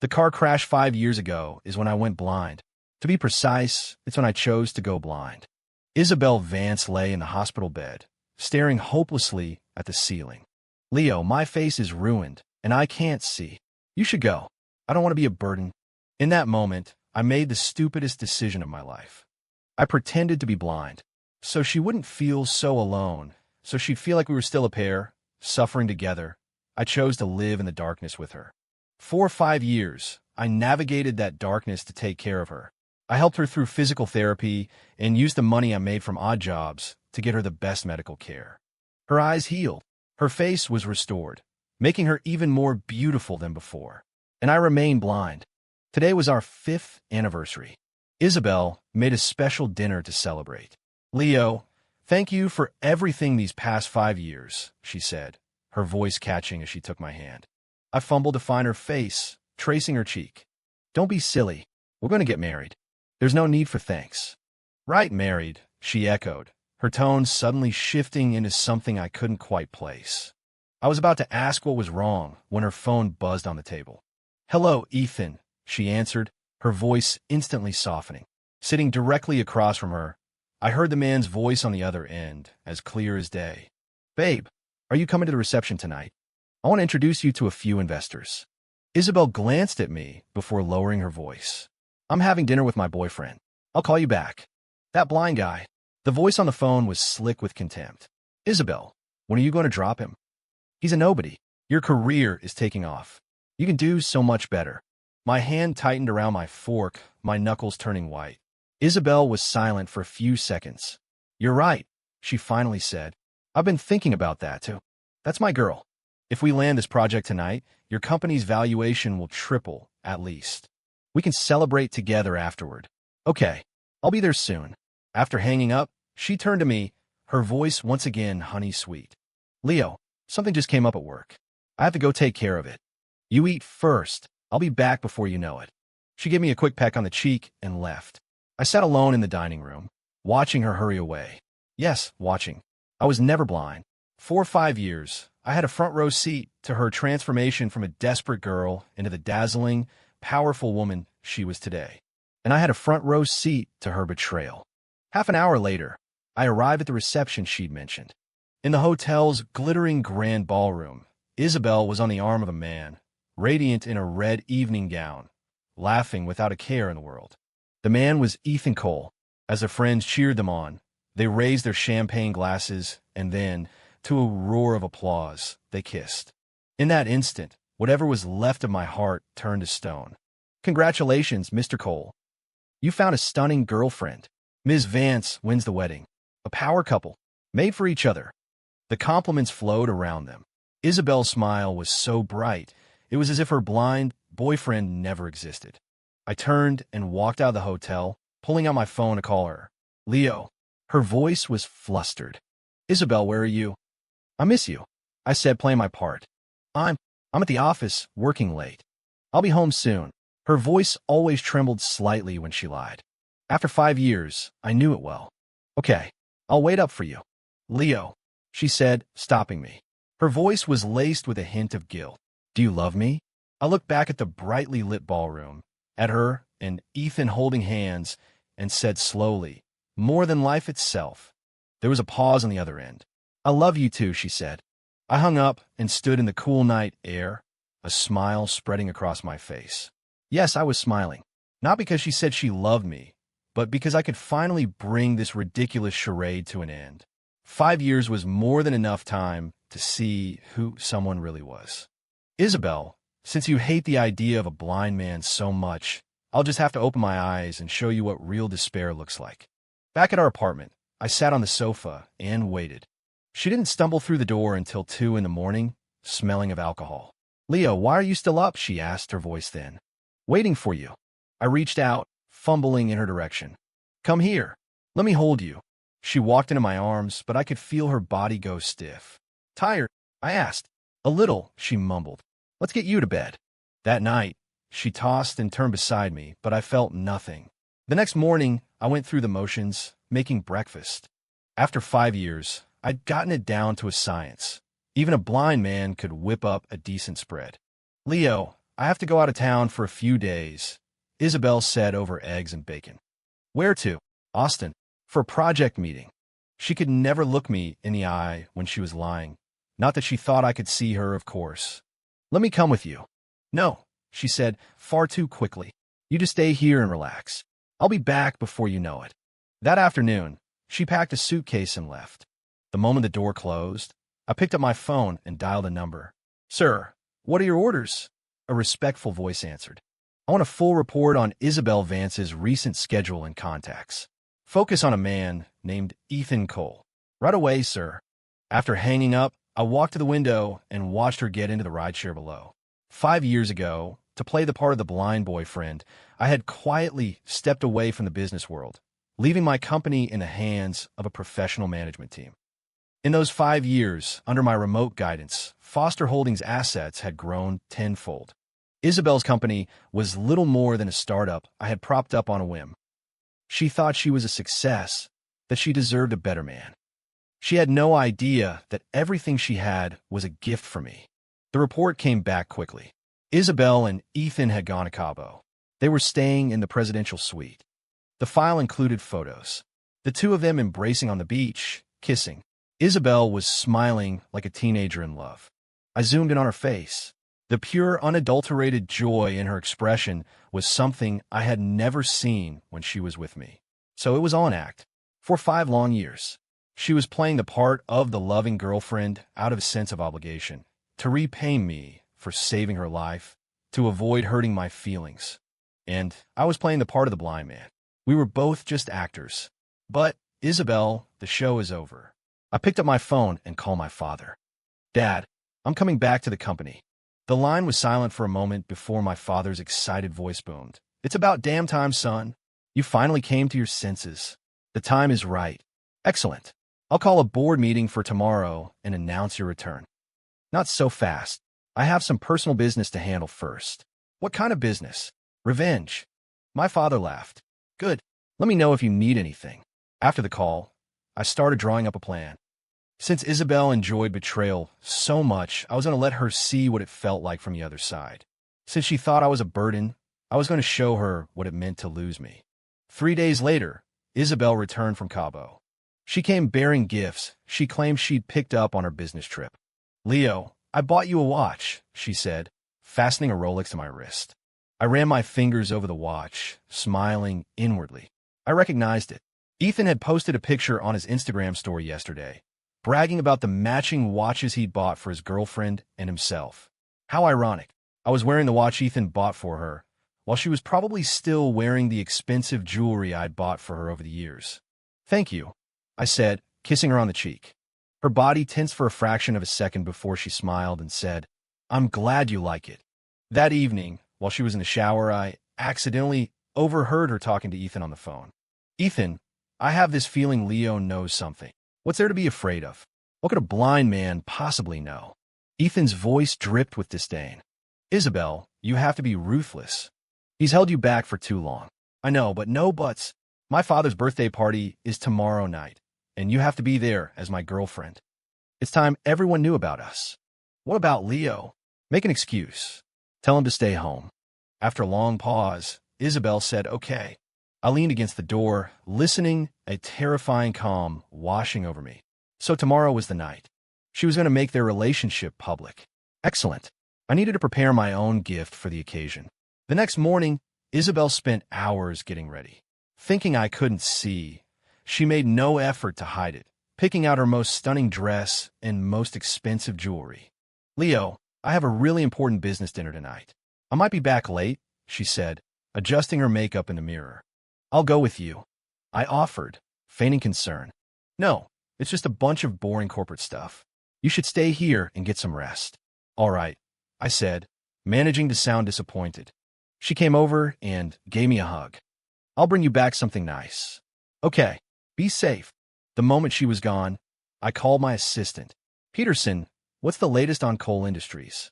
The car crash 5 years ago is when I went blind. To be precise, it's when I chose to go blind. Isabel Vance lay in the hospital bed, staring hopelessly at the ceiling. Leo, my face is ruined, and I can't see. You should go. I don't want to be a burden. In that moment, I made the stupidest decision of my life. I pretended to be blind, so she wouldn't feel so alone, so she'd feel like we were still a pair, suffering together. I chose to live in the darkness with her. For 5 years, I navigated that darkness to take care of her. I helped her through physical therapy and used the money I made from odd jobs to get her the best medical care. Her eyes healed. Her face was restored, making her even more beautiful than before. And I remained blind. Today was our 5th anniversary. Isabel made a special dinner to celebrate. Leo, thank you for everything these past 5 years, she said, her voice catching as she took my hand. I fumbled to find her face, tracing her cheek. Don't be silly. We're going to get married. There's no need for thanks. Right, married, she echoed, her tone suddenly shifting into something I couldn't quite place. I was about to ask what was wrong when her phone buzzed on the table. Hello, Ethan, she answered, her voice instantly softening. Sitting directly across from her, I heard the man's voice on the other end, as clear as day. Babe, are you coming to the reception tonight? I want to introduce you to a few investors. Isabel glanced at me before lowering her voice. I'm having dinner with my boyfriend. I'll call you back. That blind guy. The voice on the phone was slick with contempt. Isabel, when are you going to drop him? He's a nobody. Your career is taking off. You can do so much better. My hand tightened around my fork, my knuckles turning white. Isabel was silent for a few seconds. You're right, she finally said. I've been thinking about that, too. That's my girl. If we land this project tonight, your company's valuation will triple, at least. We can celebrate together afterward. Okay, I'll be there soon. After hanging up, she turned to me, her voice once again honey-sweet. Leo, something just came up at work. I have to go take care of it. You eat first. I'll be back before you know it. She gave me a quick peck on the cheek and left. I sat alone in the dining room, watching her hurry away. Yes, watching. I was never blind. For 5 years, I had a front-row seat to her transformation from a desperate girl into the dazzling, powerful woman she was today. And I had a front-row seat to her betrayal. Half an hour later, I arrived at the reception she'd mentioned. In the hotel's glittering grand ballroom, Isabel was on the arm of a man, radiant in a red evening gown, laughing without a care in the world. The man was Ethan Cole. As their friends cheered them on, they raised their champagne glasses, and then, to a roar of applause, they kissed. In that instant, whatever was left of my heart turned to stone. Congratulations, Mr. Cole. You found a stunning girlfriend. Ms. Vance wins the wedding. A power couple, made for each other. The compliments flowed around them. Isabel's smile was so bright, it was as if her blind boyfriend never existed. I turned and walked out of the hotel, pulling out my phone to call her. Leo. Her voice was flustered. Isabel, where are you? I miss you, I said, playing my part. I'm at the office, working late. I'll be home soon. Her voice always trembled slightly when she lied. After 5 years, I knew it well. Okay, I'll wait up for you. Leo, she said, stopping me. Her voice was laced with a hint of guilt. Do you love me? I looked back at the brightly lit ballroom, at her and Ethan holding hands, and said slowly, more than life itself. There was a pause on the other end. I love you too, she said. I hung up and stood in the cool night air, a smile spreading across my face. Yes, I was smiling. Not because she said she loved me, but because I could finally bring this ridiculous charade to an end. 5 years was more than enough time to see who someone really was. Isabel, since you hate the idea of a blind man so much, I'll just have to open my eyes and show you what real despair looks like. Back at our apartment, I sat on the sofa and waited. She didn't stumble through the door until 2 in the morning, smelling of alcohol. Leo, why are you still up? She asked, her voice thin. Waiting for you. I reached out, fumbling in her direction. Come here. Let me hold you. She walked into my arms, but I could feel her body go stiff. Tired? I asked. A little, she mumbled. Let's get you to bed. That night, she tossed and turned beside me, but I felt nothing. The next morning, I went through the motions, making breakfast. After 5 years, I'd gotten it down to a science. Even a blind man could whip up a decent spread. Leo, I have to go out of town for a few days, Isabel said over eggs and bacon. Where to? Austin. For a project meeting. She could never look me in the eye when she was lying. Not that she thought I could see her, of course. Let me come with you. No, she said, far too quickly. You just stay here and relax. I'll be back before you know it. That afternoon, she packed a suitcase and left. The moment the door closed, I picked up my phone and dialed a number. Sir, what are your orders? A respectful voice answered. I want a full report on Isabel Vance's recent schedule and contacts. Focus on a man named Ethan Cole. Right away, sir. After hanging up, I walked to the window and watched her get into the rideshare below. 5 years ago, to play the part of the blind boyfriend, I had quietly stepped away from the business world, leaving my company in the hands of a professional management team. In those 5 years, under my remote guidance, Foster Holdings' assets had grown tenfold. Isabel's company was little more than a startup I had propped up on a whim. She thought she was a success, that she deserved a better man. She had no idea that everything she had was a gift for me. The report came back quickly. Isabel and Ethan had gone to Cabo. They were staying in the presidential suite. The file included photos. The two of them embracing on the beach, kissing. Isabel was smiling like a teenager in love. I zoomed in on her face. The pure, unadulterated joy in her expression was something I had never seen when she was with me. So it was on act. For 5 long years, she was playing the part of the loving girlfriend out of a sense of obligation, to repay me for saving her life, to avoid hurting my feelings. And I was playing the part of the blind man. We were both just actors. But, Isabel, the show is over. I picked up my phone and called my father. Dad, I'm coming back to the company. The line was silent for a moment before my father's excited voice boomed. It's about damn time, son. You finally came to your senses. The time is right. Excellent. I'll call a board meeting for tomorrow and announce your return. Not so fast. I have some personal business to handle first. What kind of business? Revenge. My father laughed. Good. Let me know if you need anything. After the call, I started drawing up a plan. Since Isabel enjoyed betrayal so much, I was going to let her see what it felt like from the other side. Since she thought I was a burden, I was going to show her what it meant to lose me. 3 days later, Isabel returned from Cabo. She came bearing gifts she claimed she'd picked up on her business trip. Leo, I bought you a watch, she said, fastening a Rolex to my wrist. I ran my fingers over the watch, smiling inwardly. I recognized it. Ethan had posted a picture on his Instagram story yesterday, bragging about the matching watches he'd bought for his girlfriend and himself. How ironic. I was wearing the watch Ethan bought for her, while she was probably still wearing the expensive jewelry I'd bought for her over the years. Thank you, I said, kissing her on the cheek. Her body tensed for a fraction of a second before she smiled and said, I'm glad you like it. That evening, while she was in the shower, I accidentally overheard her talking to Ethan on the phone. Ethan, I have this feeling Leo knows something. What's there to be afraid of? What could a blind man possibly know? Ethan's voice dripped with disdain. Isabel, you have to be ruthless. He's held you back for too long. I know, but no buts. My father's birthday party is tomorrow night, and you have to be there as my girlfriend. It's time everyone knew about us. What about Leo? Make an excuse. Tell him to stay home. After a long pause, Isabel said, okay. I leaned against the door, listening, a terrifying calm washing over me. So tomorrow was the night. She was going to make their relationship public. Excellent. I needed to prepare my own gift for the occasion. The next morning, Isabel spent hours getting ready. Thinking I couldn't see, she made no effort to hide it, picking out her most stunning dress and most expensive jewelry. Leo, I have a really important business dinner tonight. I might be back late, she said, adjusting her makeup in the mirror. I'll go with you, I offered, feigning concern. No, it's just a bunch of boring corporate stuff. You should stay here and get some rest. All right, I said, managing to sound disappointed. She came over and gave me a hug. I'll bring you back something nice. Okay, be safe. The moment she was gone, I called my assistant. Peterson, what's the latest on Cole Industries?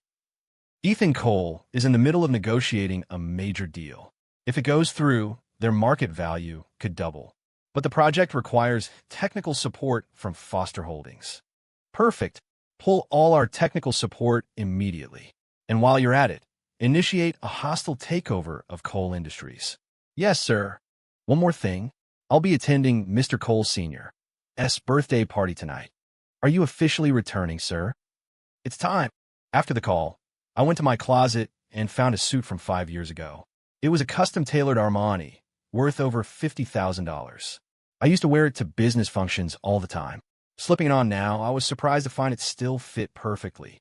Ethan Cole is in the middle of negotiating a major deal. If it goes through, their market value could double. But the project requires technical support from Foster Holdings. Perfect. Pull all our technical support immediately. And while you're at it, initiate a hostile takeover of coal industries. Yes, sir. One more thing. I'll be attending Mr. Cole Sr.'s birthday party tonight. Are you officially returning, sir? It's time. After the call, I went to my closet and found a suit from 5 years ago. It was a custom-tailored Armani, worth over $50,000. I used to wear it to business functions all the time. Slipping it on now, I was surprised to find it still fit perfectly.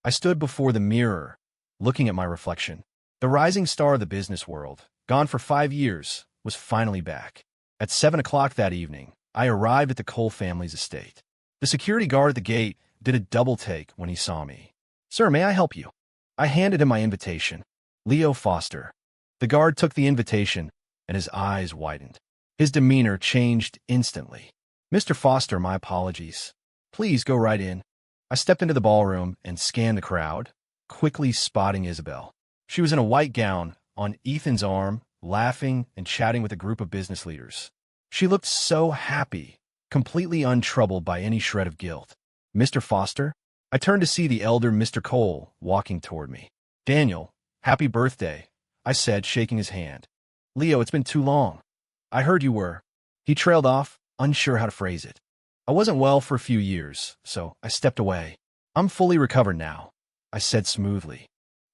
I stood before the mirror, looking at my reflection. The rising star of the business world, gone for 5 years, was finally back. At 7 o'clock that evening, I arrived at the Cole family's estate. The security guard at the gate did a double take when he saw me. Sir, may I help you? I handed him my invitation. Leo Foster. The guard took the invitation, and his eyes widened. His demeanor changed instantly. Mr. Foster, my apologies. Please go right in. I stepped into the ballroom and scanned the crowd, quickly spotting Isabel. She was in a white gown, on Ethan's arm, laughing and chatting with a group of business leaders. She looked so happy, completely untroubled by any shred of guilt. Mr. Foster? I turned to see the elder Mr. Cole walking toward me. Daniel, happy birthday, I said, shaking his hand. Leo, it's been too long. I heard you were. He trailed off, unsure how to phrase it. I wasn't well for a few years, so I stepped away. I'm fully recovered now, I said smoothly.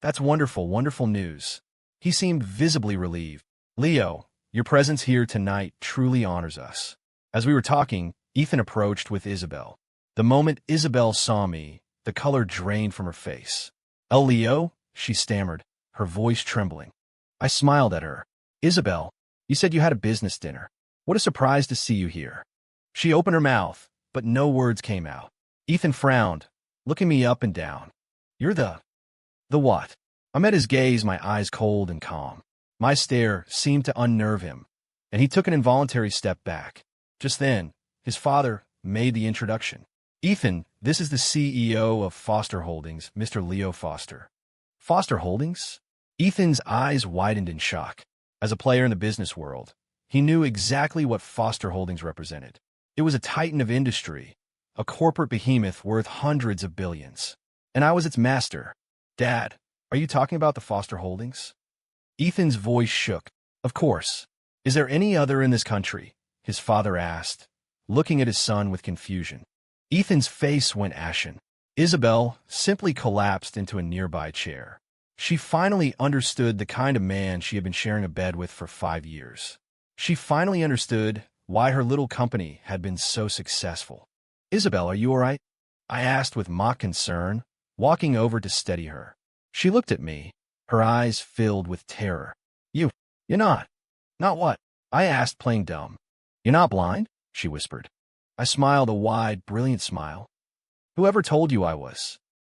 That's wonderful, wonderful news. He seemed visibly relieved. Leo, your presence here tonight truly honors us. As we were talking, Ethan approached with Isabel. The moment Isabel saw me, the color drained from her face. El Leo, she stammered, her voice trembling. I smiled at her. Isabel, you said you had a business dinner. What a surprise to see you here. She opened her mouth, but no words came out. Ethan frowned, looking me up and down. You're the what? I met his gaze, my eyes cold and calm. My stare seemed to unnerve him, and he took an involuntary step back. Just then, his father made the introduction. Ethan, this is the CEO of Foster Holdings, Mr. Leo Foster. Foster Holdings? Ethan's eyes widened in shock. As a player in the business world, he knew exactly what Foster Holdings represented. It was a titan of industry, a corporate behemoth worth hundreds of billions. And I was its master. Dad, are you talking about the Foster Holdings? Ethan's voice shook. Of course. Is there any other in this country? His father asked, looking at his son with confusion. Ethan's face went ashen. Isabel simply collapsed into a nearby chair. She finally understood the kind of man she had been sharing a bed with for 5 years. She finally understood why her little company had been so successful. Isabel, are you all right? I asked with mock concern, walking over to steady her. She looked at me, her eyes filled with terror. You're not. Not what? I asked, playing dumb. You're not blind? She whispered. I smiled, a wide, brilliant smile. Whoever told you I was?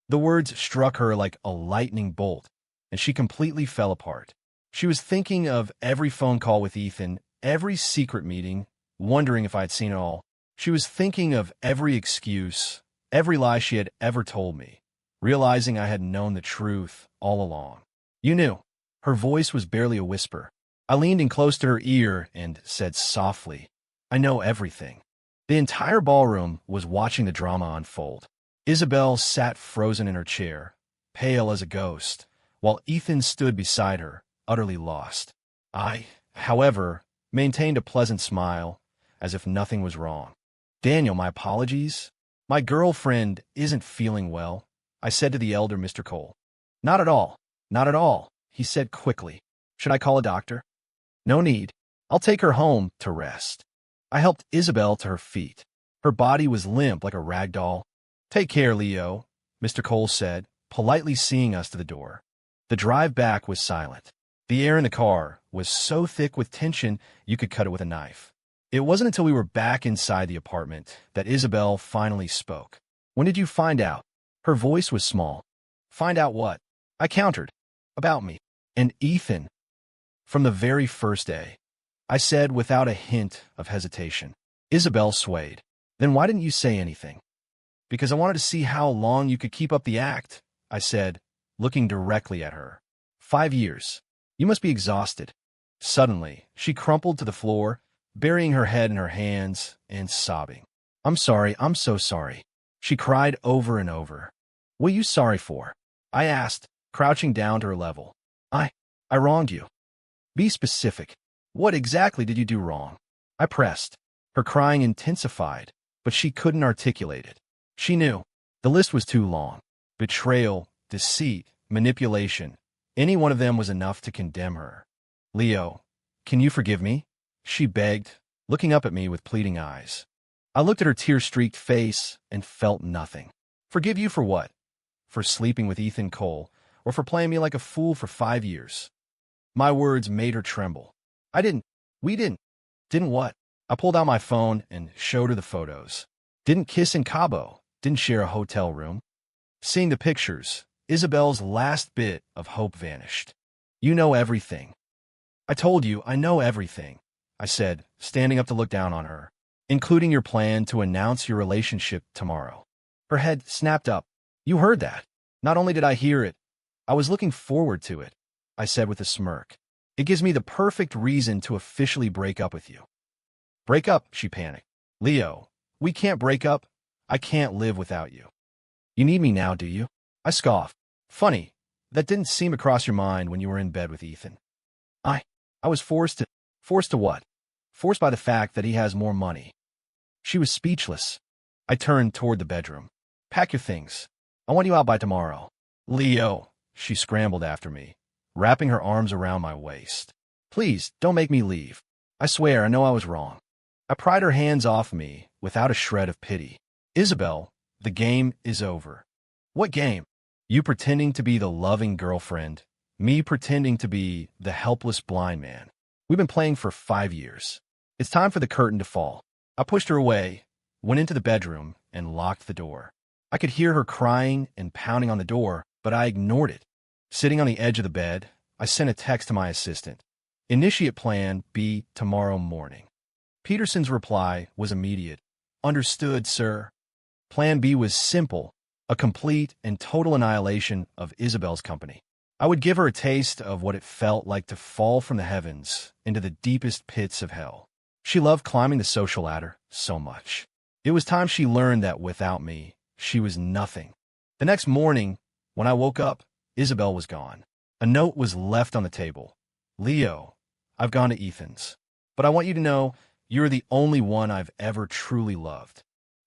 The words struck her like a lightning bolt, and she completely fell apart. She was thinking of every phone call with Ethan, every secret meeting, wondering if I had seen it all. She was thinking of every excuse, every lie she had ever told me, realizing I had known the truth all along. You knew. Her voice was barely a whisper. I leaned in close to her ear and said softly, I know everything. The entire ballroom was watching the drama unfold. Isabel sat frozen in her chair, pale as a ghost, while Ethan stood beside her, utterly lost. I, however, maintained a pleasant smile, as if nothing was wrong. Daniel, my apologies. My girlfriend isn't feeling well, I said to the elder Mr. Cole. Not at all. Not at all, he said quickly. Should I call a doctor? No need. I'll take her home to rest. I helped Isabel to her feet. Her body was limp like a rag doll. Take care, Leo, Mr. Cole said, politely seeing us to the door. The drive back was silent. The air in the car was so thick with tension you could cut it with a knife. It wasn't until we were back inside the apartment that Isabel finally spoke. When did you find out? Her voice was small. Find out what? I countered. About me. And Ethan. From the very first day, I said without a hint of hesitation. Isabel swayed. Then why didn't you say anything? Because I wanted to see how long you could keep up the act, I said, looking directly at her. 5 years. You must be exhausted. Suddenly, she crumpled to the floor, burying her head in her hands and sobbing. I'm sorry, I'm so sorry. She cried over and over. What are you sorry for? I asked, crouching down to her level. I wronged you. Be specific. What exactly did you do wrong? I pressed. Her crying intensified, but she couldn't articulate it. She knew. The list was too long. Betrayal, deceit, manipulation. Any one of them was enough to condemn her. Leo, can you forgive me? She begged, looking up at me with pleading eyes. I looked at her tear-streaked face and felt nothing. Forgive you for what? For sleeping with Ethan Cole, or for playing me like a fool for 5 years? My words made her tremble. We didn't. Didn't what? I pulled out my phone and showed her the photos. Didn't kiss in Cabo. Didn't share a hotel room. Seeing the pictures, Isabel's last bit of hope vanished. You know everything. I told you, I know everything, I said, standing up to look down on her, including your plan to announce your relationship tomorrow. Her head snapped up. You heard that. Not only did I hear it, I was looking forward to it, I said with a smirk. It gives me the perfect reason to officially break up with you. Break up, she panicked. Leo, we can't break up. I can't live without you. You need me now, do you? I scoffed. Funny, that didn't seem across your mind when you were in bed with Ethan. I was forced to what? Forced by the fact that he has more money. She was speechless. I turned toward the bedroom. Pack your things. I want you out by tomorrow. Leo, she scrambled after me, wrapping her arms around my waist. Please, don't make me leave. I swear, I know I was wrong. I pried her hands off me without a shred of pity. Isabel, the game is over. What game? You pretending to be the loving girlfriend, me pretending to be the helpless blind man. We've been playing for 5 years. It's time for the curtain to fall. I pushed her away, went into the bedroom, and locked the door. I could hear her crying and pounding on the door, but I ignored it. Sitting on the edge of the bed, I sent a text to my assistant. Initiate plan B tomorrow morning. Peterson's reply was immediate. Understood, sir. Plan B was simple, a complete and total annihilation of Isabel's company. I would give her a taste of what it felt like to fall from the heavens into the deepest pits of hell. She loved climbing the social ladder so much. It was time she learned that without me, she was nothing. The next morning, when I woke up, Isabel was gone. A note was left on the table. Leo, I've gone to Ethan's, but I want you to know you're the only one I've ever truly loved.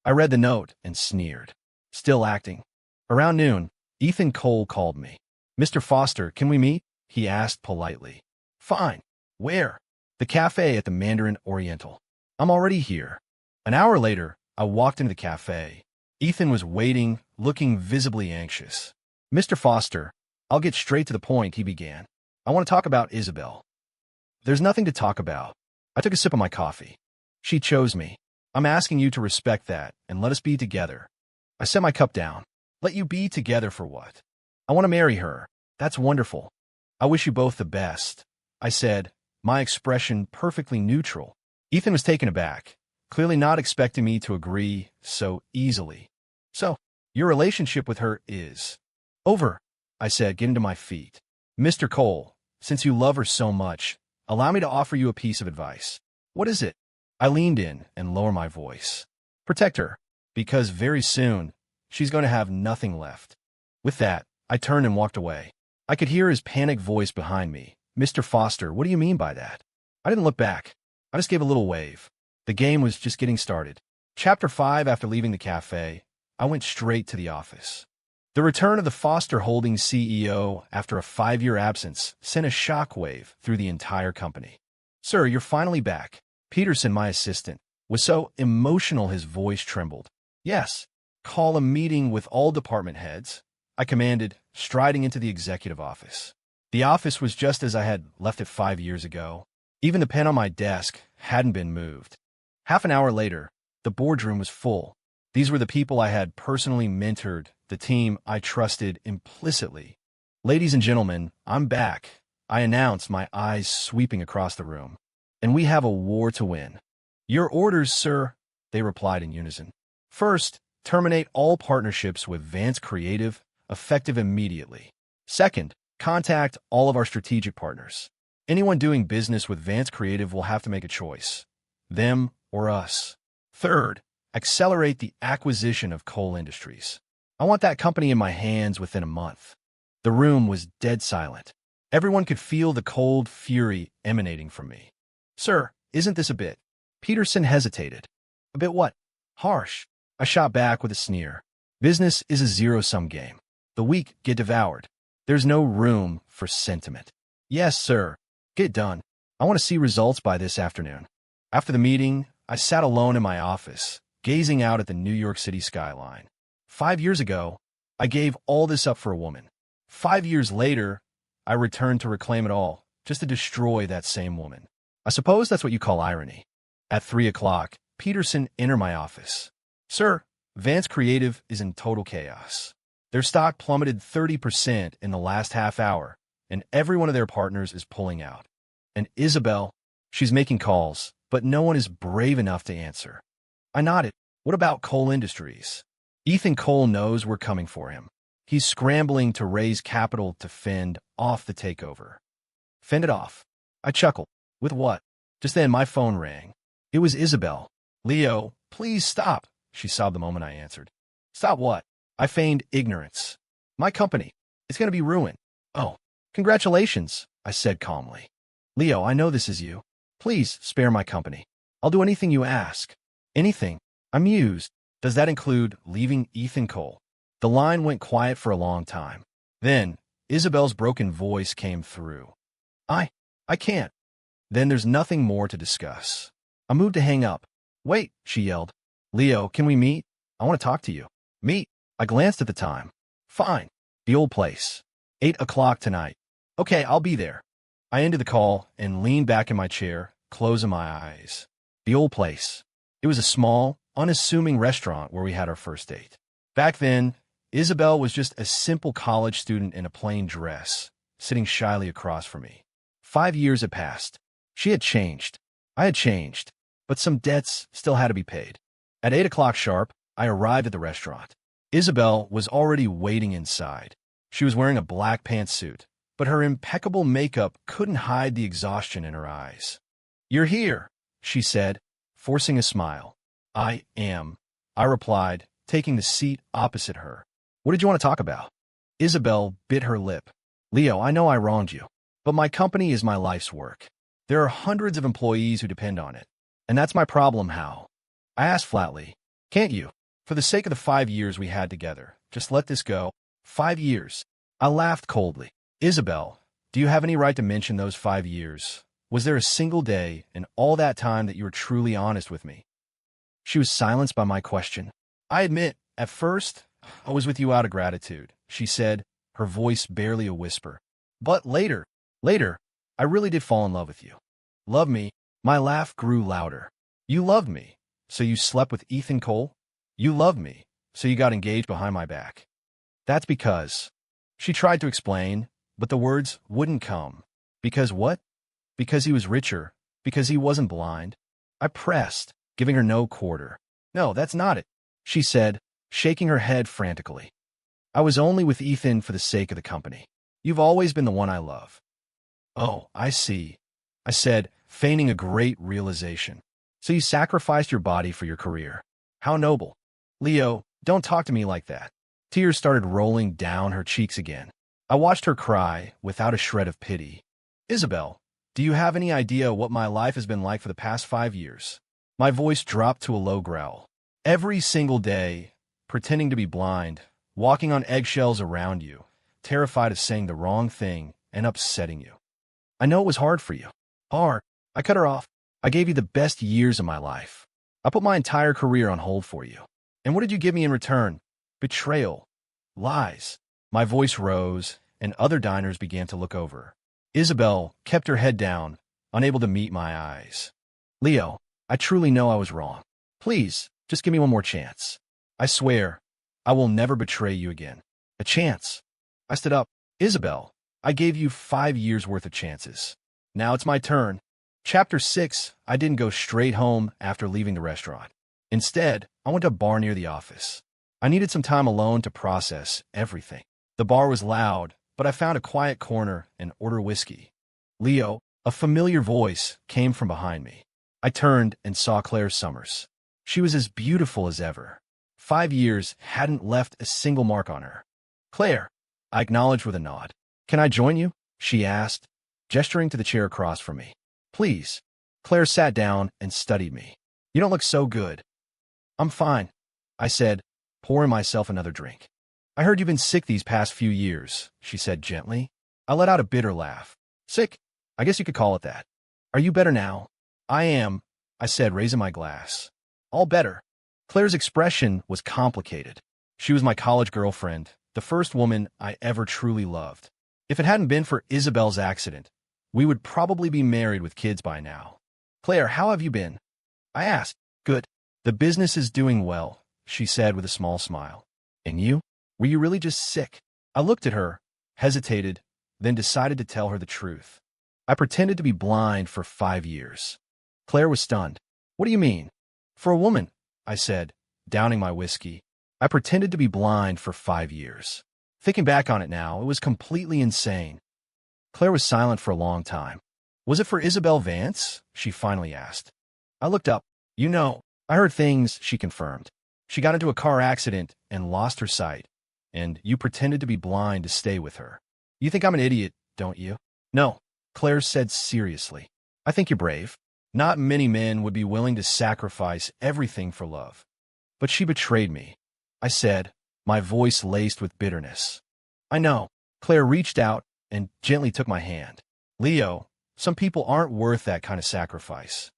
I read the note and sneered. Still acting. Around noon, Ethan Cole called me. Mr. Foster, can we meet? He asked politely. Fine. Where? The cafe at the Mandarin Oriental. I'm already here. An hour later, I walked into the cafe. Ethan was waiting, looking visibly anxious. Mr. Foster, I'll get straight to the point, he began. I want to talk about Isabel. There's nothing to talk about. I took a sip of my coffee. She chose me. I'm asking you to respect that and let us be together. I set my cup down. Let you be together for what? I want to marry her. That's wonderful. I wish you both the best, I said, my expression perfectly neutral. Ethan was taken aback, clearly not expecting me to agree so easily. So, your relationship with her is over, I said, getting to my feet. Mr. Cole, since you love her so much, allow me to offer you a piece of advice. What is it? I leaned in and lowered my voice. Protect her, because very soon, she's going to have nothing left. With that, I turned and walked away. I could hear his panicked voice behind me. Mr. Foster, what do you mean by that? I didn't look back. I just gave a little wave. The game was just getting started. Chapter 5. After leaving the cafe, I went straight to the office. The return of the Foster Holdings CEO after a 5-year absence sent a shockwave through the entire company. Sir, you're finally back. Peterson, my assistant, was so emotional his voice trembled. Yes, call a meeting with all department heads, I commanded, striding into the executive office. The office was just as I had left it 5 years ago. Even the pen on my desk hadn't been moved. Half an hour later, the boardroom was full. These were the people I had personally mentored, the team I trusted implicitly. Ladies and gentlemen, I'm back, I announced, my eyes sweeping across the room. And we have a war to win. Your orders, sir, they replied in unison. First, terminate all partnerships with Vance Creative, effective immediately. Second, contact all of our strategic partners. Anyone doing business with Vance Creative will have to make a choice. Them or us. Third, accelerate the acquisition of Cole Industries. I want that company in my hands within a month. The room was dead silent. Everyone could feel the cold fury emanating from me. Sir, isn't this a bit? Peterson hesitated. A bit what? Harsh. I shot back with a sneer. Business is a zero-sum game. The weak get devoured. There's no room for sentiment. Yes, sir. Get done. I want to see results by this afternoon. After the meeting, I sat alone in my office, gazing out at the New York City skyline. 5 years ago, I gave all this up for a woman. 5 years later, I returned to reclaim it all, just to destroy that same woman. I suppose that's what you call irony. At 3 o'clock, Peterson entered my office. Sir, Vance Creative is in total chaos. Their stock plummeted 30% in the last half hour, and every one of their partners is pulling out. And Isabel, she's making calls, but no one is brave enough to answer. I nodded. What about Cole Industries? Ethan Cole knows we're coming for him. He's scrambling to raise capital to fend off the takeover. Fend it off. I chuckled. With what? Just then my phone rang. It was Isabel. Leo, please stop, she sobbed the moment I answered. Stop what? I feigned ignorance. My company. It's going to be ruined. Oh, congratulations, I said calmly. Leo, I know this is you. Please spare my company. I'll do anything you ask. Anything. I'm mused. Does that include leaving Ethan Cole? The line went quiet for a long time. Then, Isabel's broken voice came through. I can't. Then there's nothing more to discuss. I moved to hang up. Wait, she yelled. Leo, can we meet? I want to talk to you. Meet? I glanced at the time. Fine. The old place. 8 o'clock tonight. Okay, I'll be there. I ended the call and leaned back in my chair, closing my eyes. The old place. It was a small, unassuming restaurant where we had our first date. Back then, Isabel was just a simple college student in a plain dress, sitting shyly across from me. 5 years had passed. She had changed. I had changed, but some debts still had to be paid. At 8 o'clock sharp, I arrived at the restaurant. Isabel was already waiting inside. She was wearing a black pantsuit, but her impeccable makeup couldn't hide the exhaustion in her eyes. You're here, she said, forcing a smile. I am, I replied, taking the seat opposite her. What did you want to talk about? Isabel bit her lip. Leo, I know I wronged you, but my company is my life's work. There are hundreds of employees who depend on it, and that's my problem, How? I asked flatly. Can't you? For the sake of the 5 years we had together, just let this go. 5 years. I laughed coldly. Isabel, do you have any right to mention those 5 years? Was there a single day in all that time that you were truly honest with me? She was silenced by my question. I admit, at first, I was with you out of gratitude, she said, her voice barely a whisper. But later, I really did fall in love with you. Love me? My laugh grew louder. You loved me, so you slept with Ethan Cole? You loved me, so you got engaged behind my back. That's because... She tried to explain, but the words wouldn't come. Because what? Because he was richer. Because he wasn't blind. I pressed, giving her no quarter. No, that's not it, she said, shaking her head frantically. I was only with Ethan for the sake of the company. You've always been the one I love. Oh, I see, I said, feigning a great realization. So you sacrificed your body for your career. How noble. Leo, don't talk to me like that. Tears started rolling down her cheeks again. I watched her cry without a shred of pity. Isabel, do you have any idea what my life has been like for the past 5 years? My voice dropped to a low growl. Every single day, pretending to be blind, walking on eggshells around you, terrified of saying the wrong thing and upsetting you. I know it was hard for you. Hard. I cut her off. I gave you the best years of my life. I put my entire career on hold for you. And what did you give me in return? Betrayal. Lies. My voice rose, and other diners began to look over. Isabel kept her head down, unable to meet my eyes. Leo, I truly know I was wrong. Please, just give me one more chance. I swear, I will never betray you again. A chance. I stood up. Isabel, I gave you 5 years' worth of chances. Now it's my turn. Chapter 6, I didn't go straight home after leaving the restaurant. Instead, I went to a bar near the office. I needed some time alone to process everything. The bar was loud, but I found a quiet corner and ordered whiskey. Leo, a familiar voice, came from behind me. I turned and saw Claire Summers. She was as beautiful as ever. 5 years hadn't left a single mark on her. Claire, I acknowledged with a nod. Can I join you? She asked, gesturing to the chair across from me. Please. Claire sat down and studied me. You don't look so good. I'm fine, I said, pouring myself another drink. I heard you've been sick these past few years, she said gently. I let out a bitter laugh. Sick? I guess you could call it that. Are you better now? I am, I said, raising my glass. All better. Claire's expression was complicated. She was my college girlfriend, the first woman I ever truly loved. If it hadn't been for Isabel's accident, we would probably be married with kids by now. Claire, how have you been? I asked. Good. The business is doing well, she said with a small smile. And you? Were you really just sick? I looked at her, hesitated, then decided to tell her the truth. I pretended to be blind for 5 years. Claire was stunned. What do you mean? For a woman, I said, downing my whiskey. I pretended to be blind for 5 years. Thinking back on it now, it was completely insane. Claire was silent for a long time. Was it for Isabel Vance? She finally asked. I looked up. You know, I heard things, she confirmed. She got into a car accident and lost her sight, and you pretended to be blind to stay with her. You think I'm an idiot, don't you? No, Claire said seriously. I think you're brave. Not many men would be willing to sacrifice everything for love. But she betrayed me, I said, my voice laced with bitterness. I know. Claire reached out and gently took my hand. Leo, some people aren't worth that kind of sacrifice.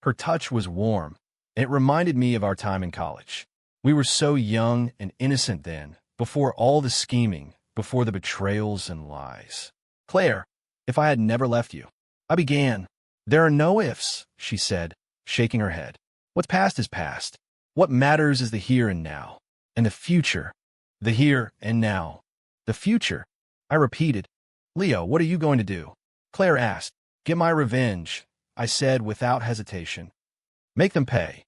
Her touch was warm, and it reminded me of our time in college. We were so young and innocent then, before all the scheming, before the betrayals and lies. Claire, if I had never left you, I began. There are no ifs, she said, shaking her head. What's past is past. What matters is the here and now, and the future. The here and now. The future, I repeated. Leo, what are you going to do? Claire asked. Get my revenge, I said without hesitation. Make them pay.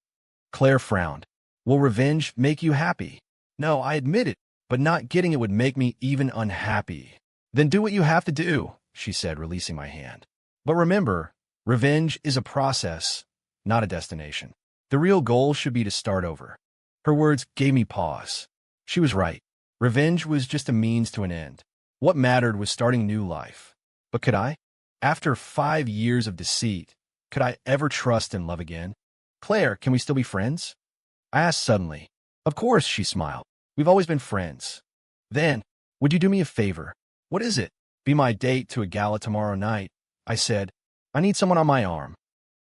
Claire frowned. Will revenge make you happy? No, I admit it, but not getting it would make me even unhappy. Then do what you have to do, she said, releasing my hand. But remember, revenge is a process, not a destination. The real goal should be to start over. Her words gave me pause. She was right. Revenge was just a means to an end. What mattered was starting a new life. But could I? After 5 years of deceit, could I ever trust and love again? Claire, can we still be friends? I asked suddenly. Of course, she smiled. We've always been friends. Then, would you do me a favor? What is it? Be my date to a gala tomorrow night, I said. I need someone on my arm.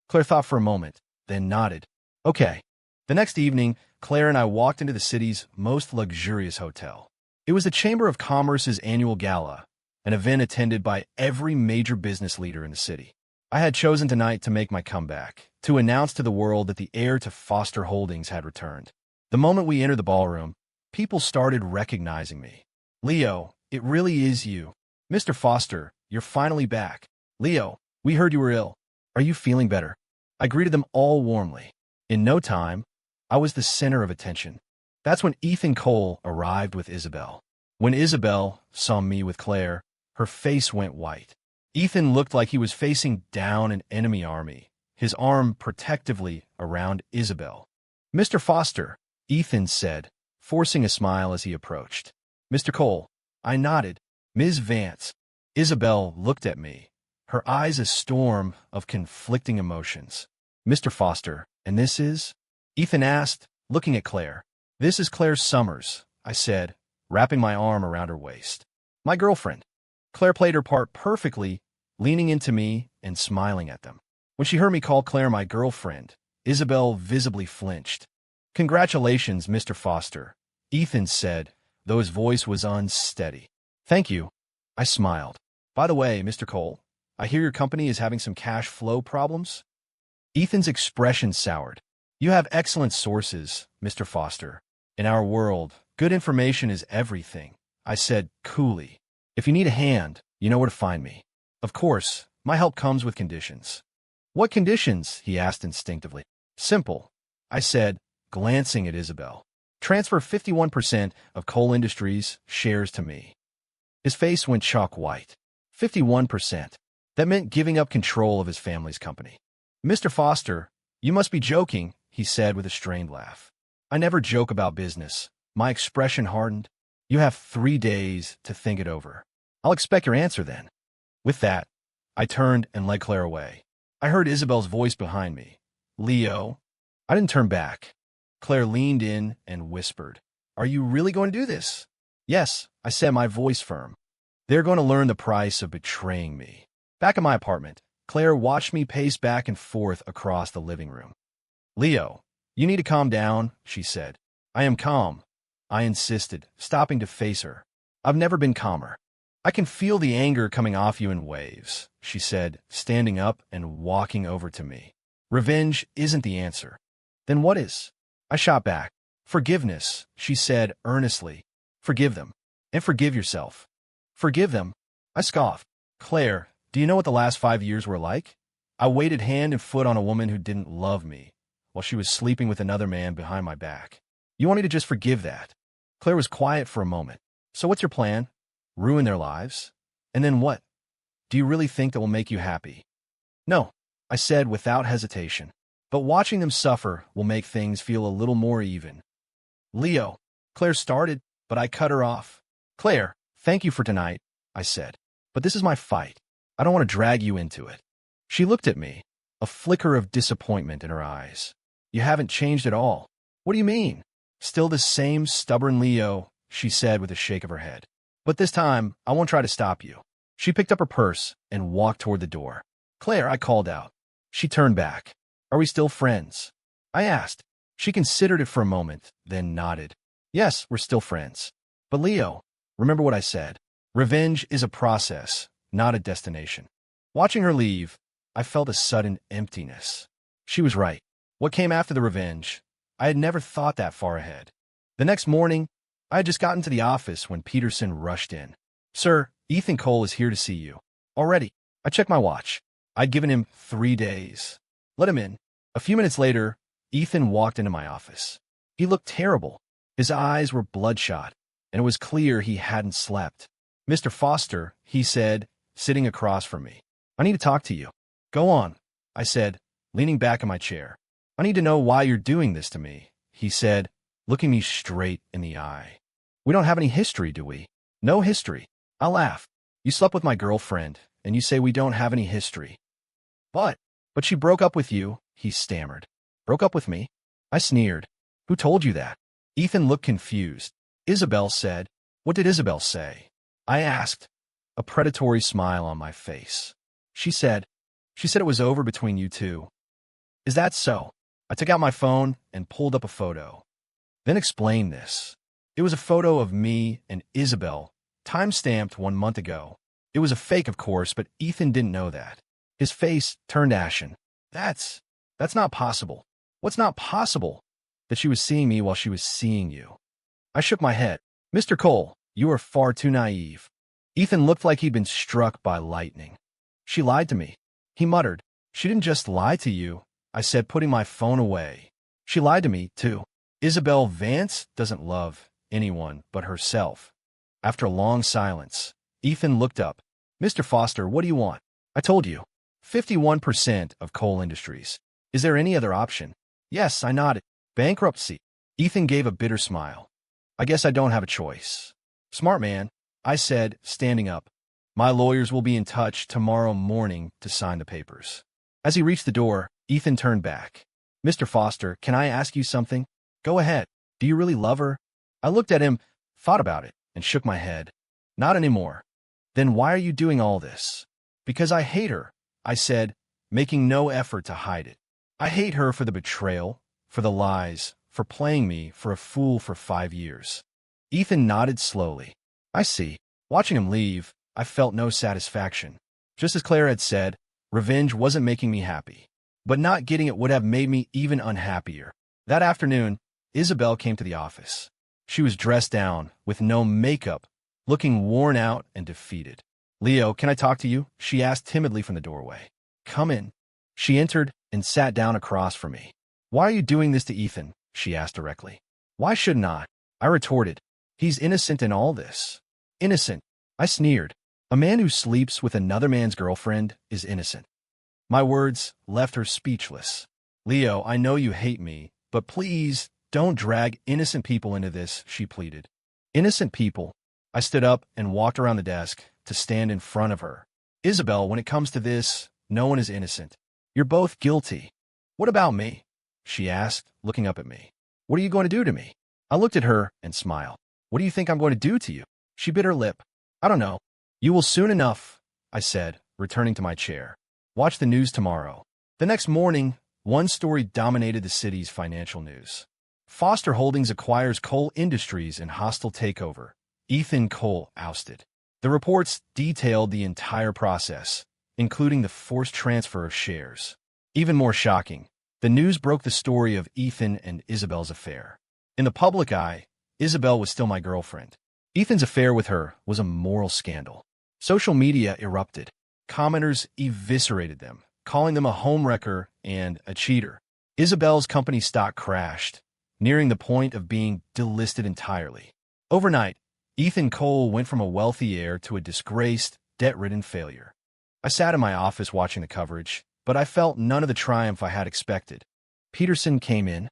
Claire thought for a moment, then nodded. Okay. The next evening, Claire and I walked into the city's most luxurious hotel. It was the Chamber of Commerce's annual gala, an event attended by every major business leader in the city. I had chosen tonight to make my comeback, to announce to the world that the heir to Foster Holdings had returned. The moment we entered the ballroom, people started recognizing me. Leo, it really is you. Mr. Foster, you're finally back. Leo, we heard you were ill. Are you feeling better? I greeted them all warmly. In no time, I was the center of attention. That's when Ethan Cole arrived with Isabel. When Isabel saw me with Claire, her face went white. Ethan looked like he was facing down an enemy army, his arm protectively around Isabel. Mr. Foster, Ethan said, forcing a smile as he approached. Mr. Cole, I nodded. Ms. Vance. Isabel looked at me, her eyes a storm of conflicting emotions. Mr. Foster, and this is? Ethan asked, looking at Claire. This is Claire Summers, I said, wrapping my arm around her waist. My girlfriend. Claire played her part perfectly, leaning into me and smiling at them. When she heard me call Claire my girlfriend, Isabel visibly flinched. Congratulations, Mr. Foster, Ethan said, though his voice was unsteady. Thank you. I smiled. By the way, Mr. Cole, I hear your company is having some cash flow problems? Ethan's expression soured. You have excellent sources, Mr. Foster. In our world, good information is everything, I said coolly. If you need a hand, you know where to find me. Of course, my help comes with conditions. What conditions? He asked instinctively. Simple, I said, glancing at Isabel. Transfer 51% of Cole Industries shares to me. His face went chalk white. 51%. That meant giving up control of his family's company. Mr. Foster, you must be joking, he said with a strained laugh. I never joke about business. My expression hardened. You have 3 days to think it over. I'll expect your answer then. With that, I turned and led Claire away. I heard Isabel's voice behind me. Leo. I didn't turn back. Claire leaned in and whispered, "Are you really going to do this?" "Yes," I said, my voice firm. "They're going to learn the price of betraying me." Back in my apartment, Claire watched me pace back and forth across the living room. "Leo, you need to calm down," she said. "I am calm," I insisted, stopping to face her. "I've never been calmer." "I can feel the anger coming off you in waves," she said, standing up and walking over to me. "Revenge isn't the answer." "Then what is?" I shot back. "Forgiveness," she said earnestly. "Forgive them. And forgive yourself." "Forgive them?" I scoffed. "Claire, do you know what the last 5 years were like? I waited hand and foot on a woman who didn't love me, while she was sleeping with another man behind my back. You want me to just forgive that?" Claire was quiet for a moment. "So what's your plan? Ruin their lives? And then what? Do you really think that will make you happy?" "No," I said without hesitation. "But watching them suffer will make things feel a little more even." "Leo," Claire started, but I cut her off. "Claire, thank you for tonight," I said. "But this is my fight. I don't want to drag you into it." She looked at me, a flicker of disappointment in her eyes. "You haven't changed at all." "What do you mean?" "Still the same stubborn Leo," she said with a shake of her head. "But this time, I won't try to stop you." She picked up her purse and walked toward the door. "Claire," I called out. She turned back. "Are we still friends?" I asked. She considered it for a moment, then nodded. "Yes, we're still friends. But Leo, remember what I said. Revenge is a process, not a destination." Watching her leave, I felt a sudden emptiness. She was right. What came after the revenge? I had never thought that far ahead. The next morning, I had just gotten to the office when Peterson rushed in. "Sir, Ethan Cole is here to see you." "Already?" I checked my watch. I'd given him 3 days. "Let him in." A few minutes later, Ethan walked into my office. He looked terrible. His eyes were bloodshot, and it was clear he hadn't slept. "Mr. Foster," he said, sitting across from me. "I need to talk to you." "Go on," I said, leaning back in my chair. "I need to know why you're doing this to me," he said, looking me straight in the eye. "We don't have any history, do we?" "No history." I laughed. "You slept with my girlfriend, and you say we don't have any history." But she broke up with you," he stammered. "Broke up with me?" I sneered. "Who told you that?" Ethan looked confused. "Isabel said." "What did Isabel say?" I asked, a predatory smile on my face. She said it was over between you two." "Is that so?" I took out my phone and pulled up a photo. "Then explain this." It was a photo of me and Isabel, time-stamped 1 month ago. It was a fake, of course, but Ethan didn't know that. His face turned ashen. That's not possible." "What's not possible?" "That she was seeing me while she was seeing you." I shook my head. "Mr. Cole, you are far too naive." Ethan looked like he'd been struck by lightning. "She lied to me," he muttered. "She didn't just lie to you," I said, putting my phone away. "She lied to me, too. Isabel Vance doesn't love anyone but herself." After a long silence, Ethan looked up. "Mr. Foster, what do you want?" "I told you. 51% of Cole Industries. Is there any other option?" "Yes," I nodded. "Bankruptcy." Ethan gave a bitter smile. "I guess I don't have a choice." "Smart man," I said, standing up. "My lawyers will be in touch tomorrow morning to sign the papers." As he reached the door, Ethan turned back. "Mr. Foster, can I ask you something?" "Go ahead. Do you really love her?" I looked at him, thought about it, and shook my head. "Not anymore." "Then why are you doing all this?" "Because I hate her," I said, making no effort to hide it. "I hate her for the betrayal, for the lies, for playing me for a fool for 5 years." Ethan nodded slowly. "I see." Watching him leave, I felt no satisfaction. Just as Claire had said, revenge wasn't making me happy. But not getting it would have made me even unhappier. That afternoon, Isabel came to the office. She was dressed down, with no makeup, looking worn out and defeated. "Leo, can I talk to you?" she asked timidly from the doorway. "Come in." She entered and sat down across from me. "Why are you doing this to Ethan?" she asked directly. "Why shouldn't I?" I retorted. "He's innocent in all this." "Innocent?" I sneered. "A man who sleeps with another man's girlfriend is innocent." My words left her speechless. "Leo, I know you hate me, but please don't drag innocent people into this," she pleaded. Innocent people. I stood up and walked around the desk to stand in front of her. Isabel, when it comes to this, no one is innocent. You're both guilty. What about me? She asked, looking up at me. What are you going to do to me? I looked at her and smiled. What do you think I'm going to do to you? She bit her lip. I don't know. You will soon enough, I said, returning to my chair. Watch the news tomorrow. The next morning, one story dominated the city's financial news. Foster Holdings acquires coal industries in hostile takeover. Ethan Cole ousted. The reports detailed the entire process, including the forced transfer of shares. Even more shocking, the news broke the story of Ethan and Isabel's affair. In the public eye, Isabel was still my girlfriend. Ethan's affair with her was a moral scandal. Social media erupted. Commenters eviscerated them, calling them a homewrecker and a cheater. Isabel's company stock crashed, nearing the point of being delisted entirely. Overnight, Ethan Cole went from a wealthy heir to a disgraced, debt-ridden failure. I sat in my office watching the coverage, but I felt none of the triumph I had expected. Peterson came in.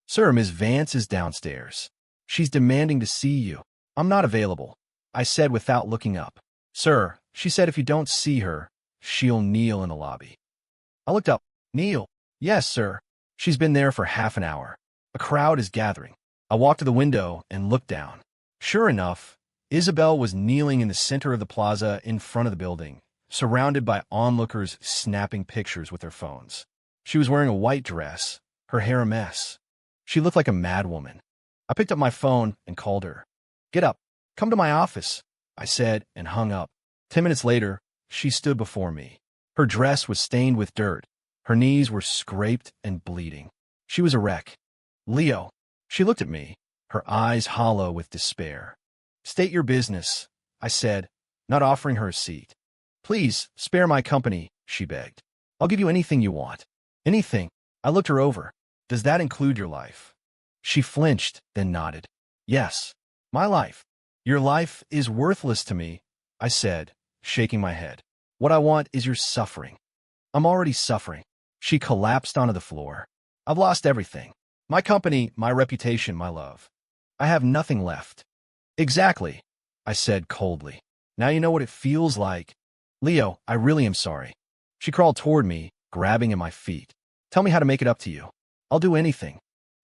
Sir, Ms. Vance is downstairs. She's demanding to see you. I'm not available, I said without looking up. Sir, she said if you don't see her, she'll kneel in the lobby. I looked up. Kneel? Yes, sir. She's been there for half an hour. A crowd is gathering. I walked to the window and looked down. Sure enough, Isabel was kneeling in the center of the plaza in front of the building, surrounded by onlookers snapping pictures with their phones. She was wearing a white dress, her hair a mess. She looked like a madwoman. I picked up my phone and called her. Get up. Come to my office, I said and hung up. 10 minutes later, she stood before me. Her dress was stained with dirt. Her knees were scraped and bleeding. She was a wreck. Leo. She looked at me, her eyes hollow with despair. State your business, I said, not offering her a seat. Please, spare my company, she begged. I'll give you anything you want. Anything. I looked her over. Does that include your life? She flinched, then nodded. Yes, my life. Your life is worthless to me, I said, shaking my head. What I want is your suffering. I'm already suffering. She collapsed onto the floor. I've lost everything. My company, my reputation, my love. I have nothing left. Exactly, I said coldly. Now you know what it feels like. Leo, I really am sorry. She crawled toward me, grabbing at my feet. Tell me how to make it up to you. I'll do anything.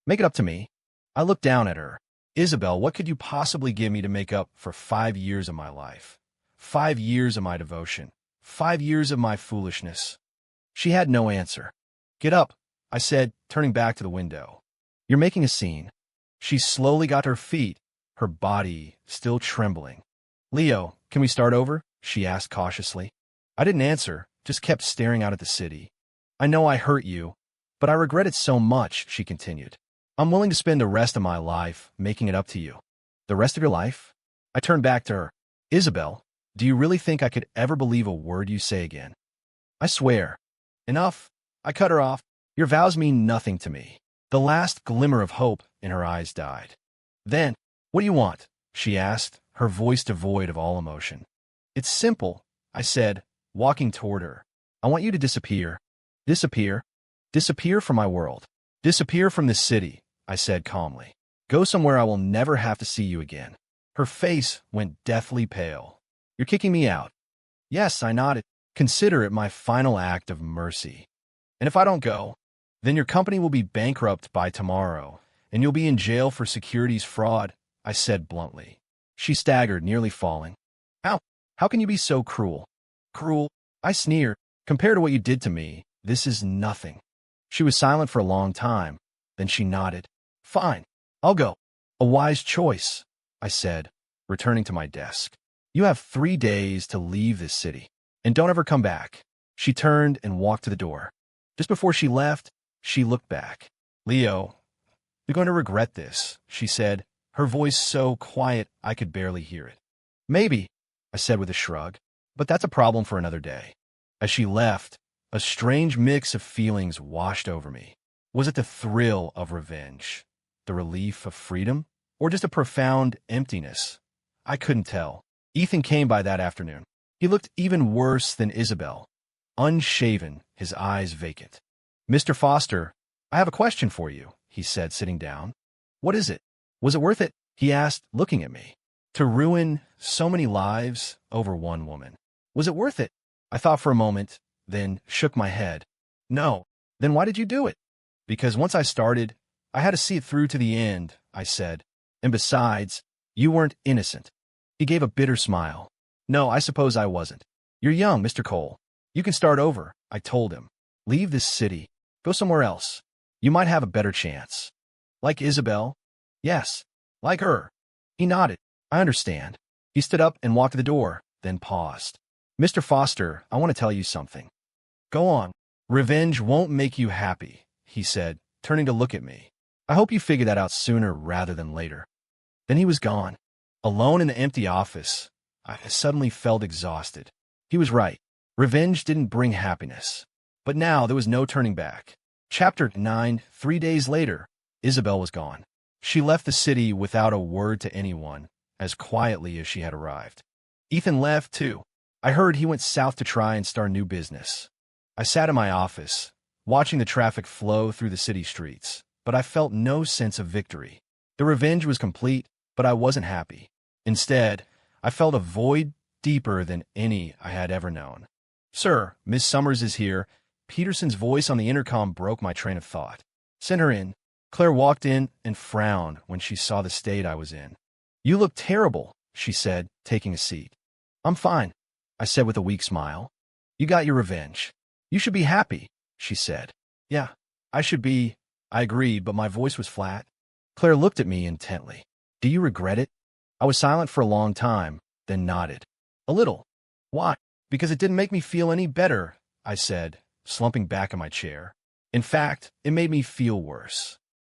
Make it up to me. I looked down at her. Isabel, what could you possibly give me to make up for 5 years of my life? 5 years of my devotion. 5 years of my foolishness. She had no answer. Get up, I said, turning back to the window. You're making a scene. She slowly got to her feet, her body still trembling. Leo, can we start over? She asked cautiously. I didn't answer, just kept staring out at the city. I know I hurt you, but I regret it so much, she continued. I'm willing to spend the rest of my life making it up to you. The rest of your life? I turned back to her. Isabel, do you really think I could ever believe a word you say again? I swear. Enough. I cut her off. Your vows mean nothing to me. The last glimmer of hope in her eyes died. Then, what do you want? She asked, her voice devoid of all emotion. It's simple, I said, walking toward her. I want you to disappear. Disappear? Disappear from my world. Disappear from this city, I said calmly. Go somewhere I will never have to see you again. Her face went deathly pale. You're kicking me out. Yes, I nodded. Consider it my final act of mercy. And if I don't go, then your company will be bankrupt by tomorrow, and you'll be in jail for securities fraud, I said bluntly. She staggered, nearly falling. How can you be so cruel? Cruel? I sneered. Compared to what you did to me, this is nothing. She was silent for a long time. Then she nodded. Fine, I'll go. A wise choice, I said, returning to my desk. You have 3 days to leave this city, and don't ever come back. She turned and walked to the door. Just before she left, she looked back. Leo, you're going to regret this, she said, her voice so quiet I could barely hear it. Maybe, I said with a shrug, but that's a problem for another day. As she left, a strange mix of feelings washed over me. Was it the thrill of revenge, the relief of freedom, or just a profound emptiness? I couldn't tell. Ethan came by that afternoon. He looked even worse than Isabel. Unshaven, his eyes vacant. Mr. Foster, I have a question for you, he said, sitting down. What is it? Was it worth it? He asked, looking at me. To ruin so many lives over one woman. Was it worth it? I thought for a moment, then shook my head. No. Then why did you do it? Because once I started, I had to see it through to the end, I said. And besides, you weren't innocent. He gave a bitter smile. No, I suppose I wasn't. You're young, Mr. Cole. You can start over, I told him. Leave this city. Go somewhere else. You might have a better chance. Like Isabel? Yes. Like her. He nodded. I understand. He stood up and walked to the door, then paused. Mr. Foster, I want to tell you something. Go on. Revenge won't make you happy, he said, turning to look at me. I hope you figure that out sooner rather than later. Then he was gone. Alone in the empty office, I suddenly felt exhausted. He was right. Revenge didn't bring happiness. But now there was no turning back. Chapter 9, 3 days later, Isabel was gone. She left the city without a word to anyone, as quietly as she had arrived. Ethan left, too. I heard he went south to try and start a new business. I sat in my office, watching the traffic flow through the city streets, but I felt no sense of victory. The revenge was complete, but I wasn't happy. Instead, I felt a void deeper than any I had ever known. Sir, Miss Summers is here. Peterson's voice on the intercom broke my train of thought. Send her in. Claire walked in and frowned when she saw the state I was in. You look terrible, she said, taking a seat. I'm fine, I said with a weak smile. You got your revenge. You should be happy, she said. Yeah, I should be, I agreed, but my voice was flat. Claire looked at me intently. Do you regret it? I was silent for a long time, then nodded. A little. Why? Because it didn't make me feel any better, I said, slumping back in my chair. In fact, it made me feel worse.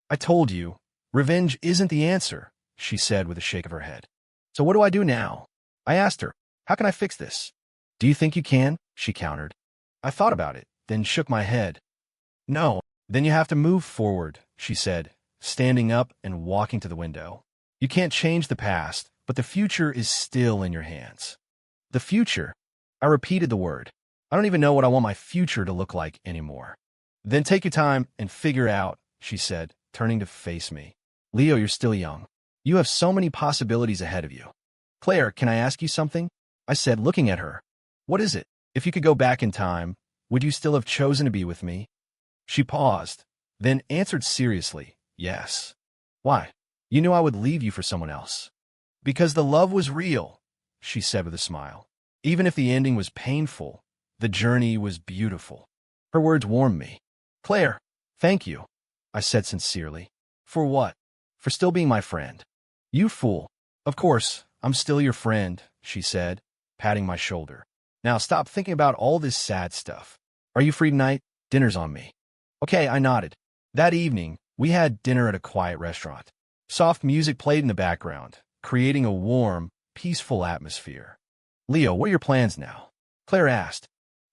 I told you, revenge isn't the answer, she said with a shake of her head. So what do I do now? I asked her, how can I fix this? Do you think you can? She countered. I thought about it, then shook my head. No, then you have to move forward, she said, standing up and walking to the window. You can't change the past, but the future is still in your hands. The future? I repeated the word. I don't even know what I want my future to look like anymore. Then take your time and figure out, she said, turning to face me. Leo, you're still young. You have so many possibilities ahead of you. Claire, can I ask you something? I said, looking at her. What is it? If you could go back in time, would you still have chosen to be with me? She paused, then answered seriously, yes. Why? You knew I would leave you for someone else. Because the love was real, she said with a smile. Even if the ending was painful, the journey was beautiful. Her words warmed me. Claire, thank you, I said sincerely. For what? For still being my friend. You fool. Of course, I'm still your friend, she said, patting my shoulder. Now stop thinking about all this sad stuff. Are you free tonight? Dinner's on me. Okay, I nodded. That evening, we had dinner at a quiet restaurant. Soft music played in the background, creating a warm, peaceful atmosphere. Leo, what are your plans now? Claire asked.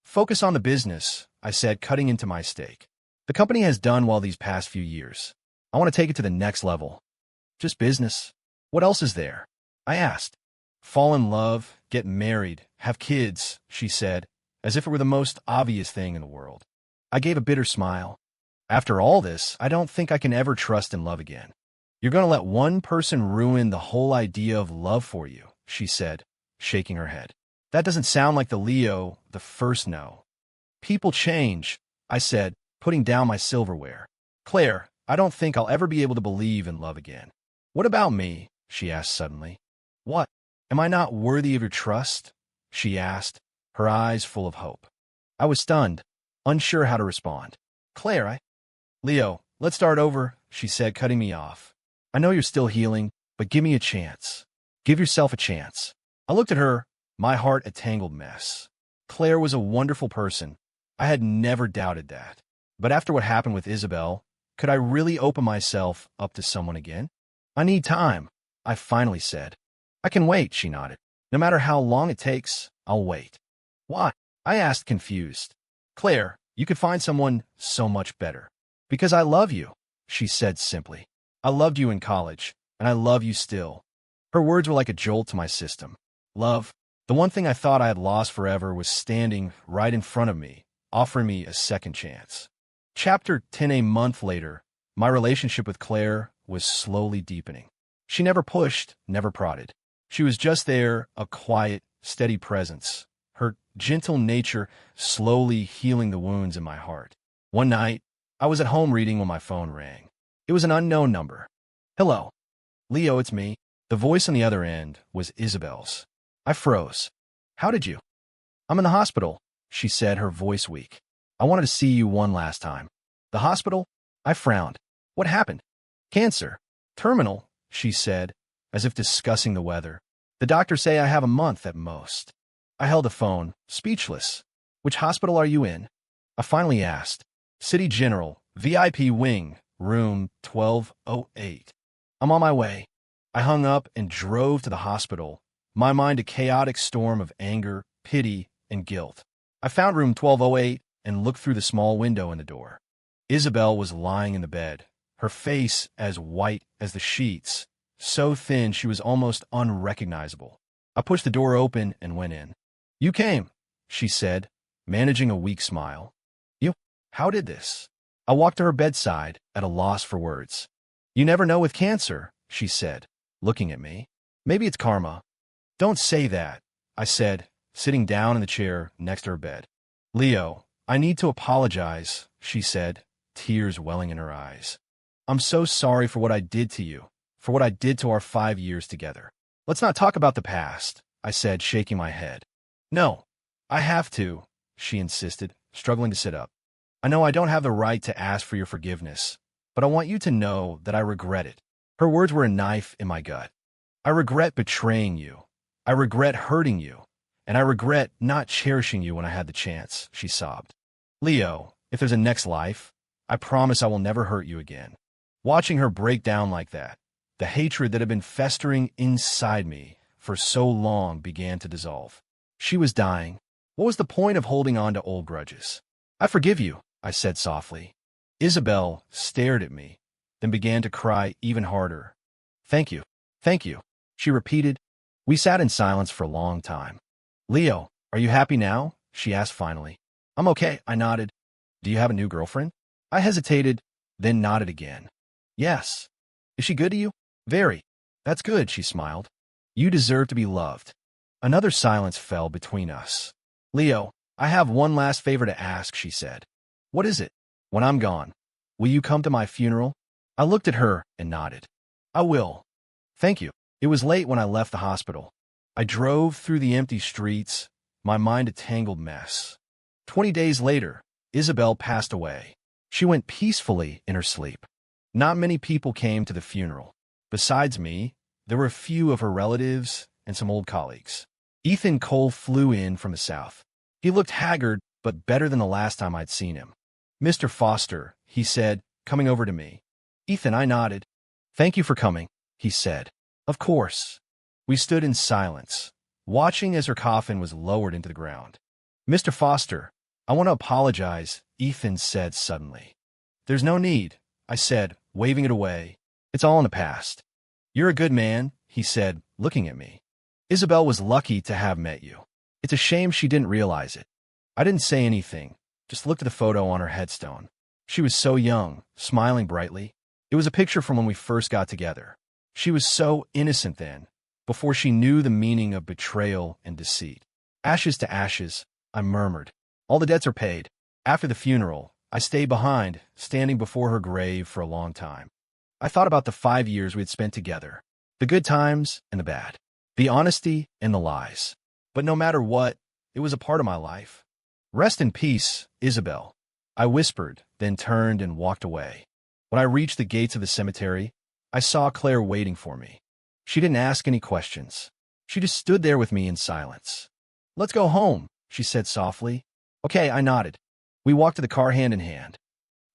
Focus on the business, I said, cutting into my steak. The company has done well these past few years. I want to take it to the next level. Just business. What else is there? I asked. Fall in love, get married, have kids, she said, as if it were the most obvious thing in the world. I gave a bitter smile. After all this, I don't think I can ever trust in love again. You're going to let one person ruin the whole idea of love for you, she said, shaking her head. That doesn't sound like the Leo the first know. People change, I said, putting down my silverware. Claire, I don't think I'll ever be able to believe in love again. What about me? She asked suddenly. What? Am I not worthy of your trust? She asked, her eyes full of hope. I was stunned, unsure how to respond. Claire, Leo, let's start over, she said, cutting me off. I know you're still healing, but give me a chance. Give yourself a chance. I looked at her, my heart a tangled mess. Claire was a wonderful person. I had never doubted that. But after what happened with Isabel, could I really open myself up to someone again? I need time, I finally said. I can wait, she nodded. No matter how long it takes, I'll wait. Why? I asked, confused. Claire, you could find someone so much better. Because I love you, she said simply. I loved you in college, and I love you still. Her words were like a jolt to my system. Love, the one thing I thought I had lost forever, was standing right in front of me, offering me a second chance. Chapter 10. A month later, my relationship with Claire was slowly deepening. She never pushed, never prodded. She was just there, a quiet, steady presence, her gentle nature slowly healing the wounds in my heart. One night, I was at home reading when my phone rang. It was an unknown number. "Hello. Leo, it's me." The voice on the other end was Isabel's. I froze. "How did you?" "I'm in the hospital," she said, her voice weak. "I wanted to see you one last time." "The hospital?" I frowned. "What happened?" "Cancer. Terminal," she said, as if discussing the weather. "The doctors say I have a month at most." I held the phone, speechless. "Which hospital are you in?" I finally asked. "City General, VIP wing, room 1208. "I'm on my way." I hung up and drove to the hospital, my mind a chaotic storm of anger, pity, and guilt. I found room 1208 and looked through the small window in the door. Isabel was lying in the bed, her face as white as the sheets, so thin she was almost unrecognizable. I pushed the door open and went in. "You came," she said, managing a weak smile. "You? How did this?" I walked to her bedside, at a loss for words. "You never know with cancer," she said, looking at me. "Maybe it's karma." "Don't say that," I said, sitting down in the chair next to her bed. "Leo, I need to apologize," she said, tears welling in her eyes. "I'm so sorry for what I did to you, for what I did to our 5 years together." "Let's not talk about the past," I said, shaking my head. "No, I have to," she insisted, struggling to sit up. "I know I don't have the right to ask for your forgiveness, but I want you to know that I regret it." Her words were a knife in my gut. "I regret betraying you. I regret hurting you. And I regret not cherishing you when I had the chance," she sobbed. "Leo, if there's a next life, I promise I will never hurt you again." Watching her break down like that, the hatred that had been festering inside me for so long began to dissolve. She was dying. What was the point of holding on to old grudges? "I forgive you," I said softly. Isabel stared at me, then began to cry even harder. "Thank you. Thank you," she repeated. We sat in silence for a long time. "Leo, are you happy now?" she asked finally. "I'm okay," I nodded. "Do you have a new girlfriend?" I hesitated, then nodded again. "Yes." "Is she good to you?" "Very." "That's good," she smiled. "You deserve to be loved." Another silence fell between us. "Leo, I have one last favor to ask," she said. "What is it?" "When I'm gone, will you come to my funeral?" I looked at her and nodded. "I will." "Thank you." It was late when I left the hospital. I drove through the empty streets, my mind a tangled mess. 20 days later, Isabel passed away. She went peacefully in her sleep. Not many people came to the funeral. Besides me, there were a few of her relatives and some old colleagues. Ethan Cole flew in from the south. He looked haggard, but better than the last time I'd seen him. "Mr. Foster," he said, coming over to me. "Ethan," I nodded. "Thank you for coming," he said. "Of course." We stood in silence, watching as her coffin was lowered into the ground. "Mr. Foster, I want to apologize," Ethan said suddenly. "There's no need," I said, waving it away. "It's all in the past." "You're a good man," he said, looking at me. "Isabel was lucky to have met you. It's a shame she didn't realize it." I didn't say anything, just looked at the photo on her headstone. She was so young, smiling brightly. It was a picture from when we first got together. She was so innocent then, before she knew the meaning of betrayal and deceit. "Ashes to ashes," I murmured. "All the debts are paid." After the funeral, I stayed behind, standing before her grave for a long time. I thought about the 5 years we had spent together, the good times and the bad, the honesty and the lies. But no matter what, it was a part of my life. "Rest in peace, Isabel," I whispered, then turned and walked away. When I reached the gates of the cemetery, I saw Claire waiting for me. She didn't ask any questions. She just stood there with me in silence. "Let's go home," she said softly. "Okay," I nodded. We walked to the car hand in hand.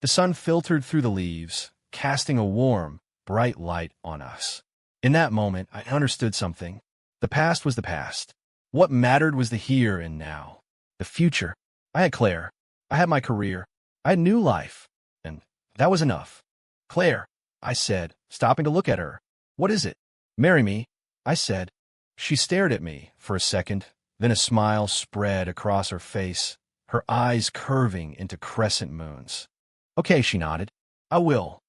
The sun filtered through the leaves, casting a warm, bright light on us. In that moment, I understood something. The past was the past. What mattered was the here and now. The future. I had Claire. I had my career. I had new life. And that was enough. "Claire," I said, stopping to look at her. "What is it?" "Marry me," I said. She stared at me for a second, then a smile spread across her face, her eyes curving into crescent moons. "Okay," she nodded. "I will."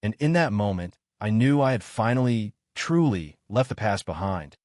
And in that moment, I knew I had finally, truly left the past behind.